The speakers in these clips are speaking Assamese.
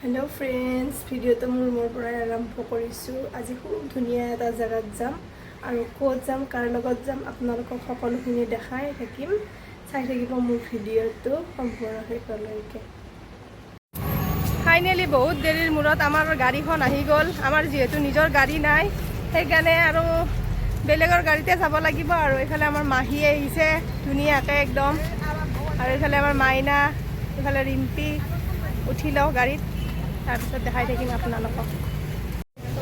हेलो फ्रेंड्स, ভিডিঅ'টো মোৰ পৰাই আৰম্ভ কৰিছোঁ। আজি খুব ধুনীয়া এটা জায়গাত যাম আৰু ক'ত যাম, কাৰ লগত যাম আপোনালোকক সকলোখিনি দেখাই থাকিম। চাই থাকিব মোৰ ভিডিঅ'টো সম্পূৰ্ণ শেষলৈকে। ফাইনেলি বহুত দেৰিৰ মূৰত আমাৰ গাড়ীখন আহি গ'ল। আমাৰ যিহেতু নিজৰ গাড়ী নাই, সেইকাৰণে আৰু বেলেগৰ গাড়ীতে যাব লাগিব। আৰু এইফালে আমাৰ মাহী আহিছে ধুনীয়াকৈ একদম, আৰু এইফালে আমাৰ মাইনা, এইফালে ৰিম্পী। উঠি লওঁ গাড়ীত, তাৰপিছত দেখাই থাকিম আপোনালোকক।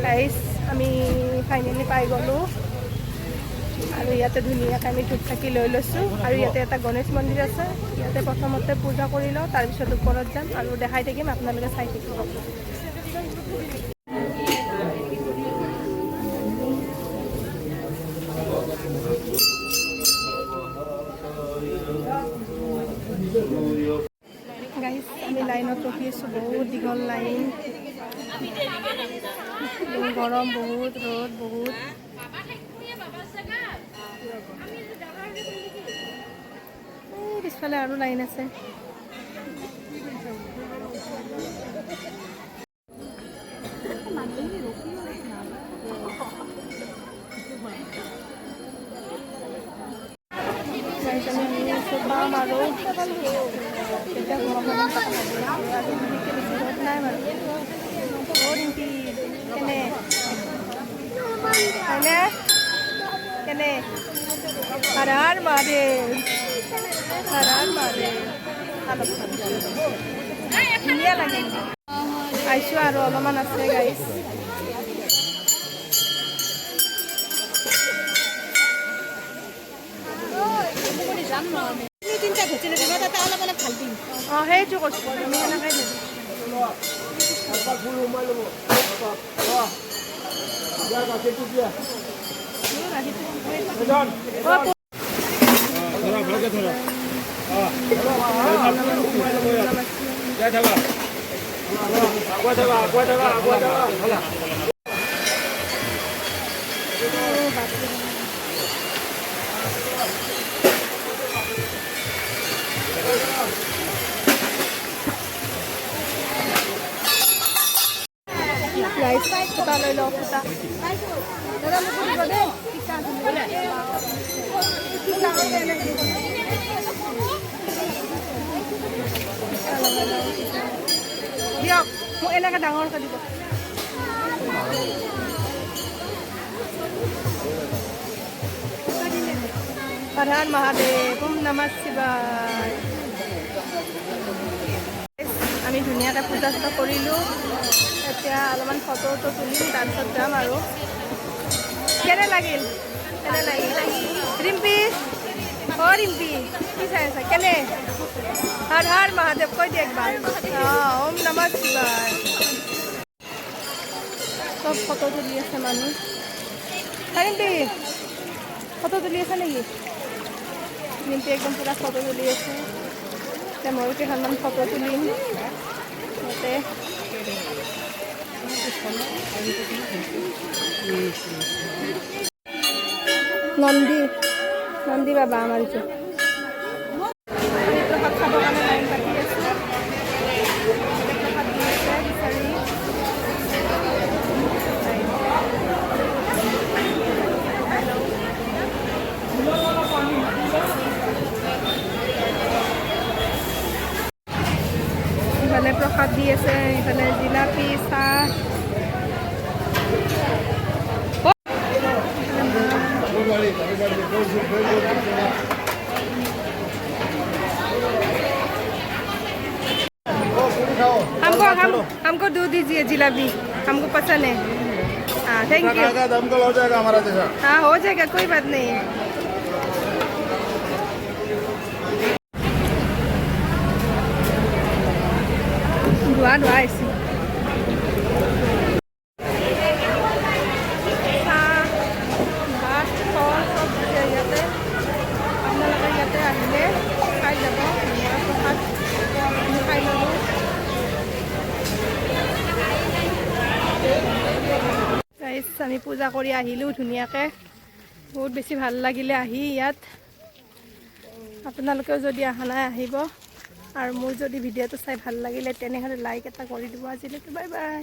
গাইজ, আমি ফাইনেলি পাই গ'লোঁ আৰু ইয়াতে ধুনীয়াকৈ আমি ধূপ চাকি লৈ লৈছোঁ। আৰু ইয়াতে এটা গণেশ মন্দিৰ আছে, ইয়াতে প্ৰথমতে পূজা কৰি লওঁ, তাৰপিছত ওপৰত যাম আৰু দেখাই থাকিম, আপোনালোকে চাই থাকিব। গাইজ, আমি লাইনত ৰখি আছোঁ, বহুত দীঘল লাইন, গৰম বহুত, ৰ'দ বহুত। পিছফালে আৰু লাইন আছে। পাম আৰু এতিয়া নাই বাৰু। কেনে হয়নে কেনে হৰাৰ মাৰে ধুনীয়া লাগে। আহিছোঁ আৰু অলপমান আছে গাইজ। অঁ, সেইটো কৈছোঁ আমি সেনেকৈ ফুটা লৈ লওঁ। ফুটা দিয়ক, মোক এনেকৈ ডাঙৰকৈ দিব। হৰ মহাদেৱ, ওম নমঃ শিৱায়। আমি ধুনীয়াকৈ পূজা চূজা কৰিলোঁ। এতিয়া অলপমান ফটো তুলিম, তাৰপিছত যাম আৰু। কেনে লাগিল ৰিম্পী? অঁ ৰিম্পী, কি চাই আছা? কেনে? হৰ মহাদেৱ কৈ দিয়ে একবাৰ। অঁ, ওম নমঃ শিৱায়। চব ফটো তুলি আছে মানুহ। ৰিম্পী ফটো তুলি আছে নেকি? ৰিম্পী একদম পূৰা ফটো তুলি আছে। এতিয়া ময়ো কেইখনমান ফটো তুলিম ইয়াতে। নন্দী বাবা আমাৰ এইটো প্ৰসাদ খাবৰ কাৰণে লাইন পাতি আছোঁ। প্ৰসাদ দি আছে বিচাৰি। ইফালে প্ৰসাদ দি আছে, ইফালে জিলাপি, চাহ। हमको 2 दीजिए जिलाबी, हमको पसंद है। हाँ, थैंक यू। दमकल हो जाएगा हमारा जैसा। हाँ, हो जाएगा, कोई बात नहीं। धुआ ऐसी ইয়াতে আহিলে খাই যাব। প্ৰসাদ খাই ল'ব। আমি পূজা কৰি আহিলোঁ ধুনীয়াকৈ। বহুত বেছি ভাল লাগিলে আহি ইয়াত। আপোনালোকেও যদি অহা নাই আহিব। আৰু মোৰ যদি ভিডিঅ'টো চাই ভাল লাগিলে তেনেহ'লে লাইক এটা কৰি দিব। আজিলৈকে বাই বাই।